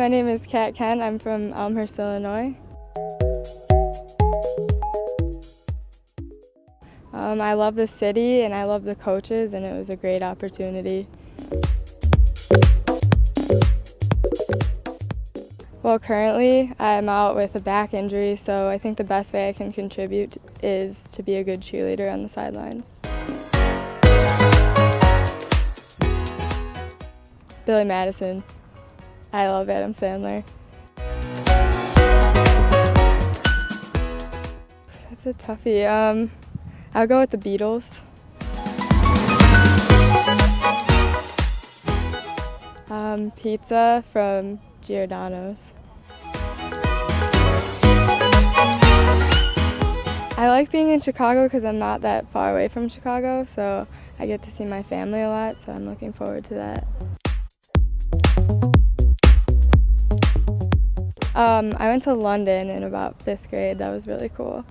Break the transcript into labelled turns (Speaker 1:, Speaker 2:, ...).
Speaker 1: my name is Kat Kent. I'm from Elmhurst, Illinois. I love the city and I love the coaches, and it was a great opportunity. Well, currently I'm out with a back injury, so I think the best way I can contribute is to be a good cheerleader on the sidelines. Billy Madison. I love Adam Sandler. That's a toughie. I'll go with the Beatles. Pizza from Giordano's. I like being in Chicago because I'm not that far away from Chicago, so I get to see my family a lot, so I'm looking forward to that. I went to London in about 5th grade. That was really cool.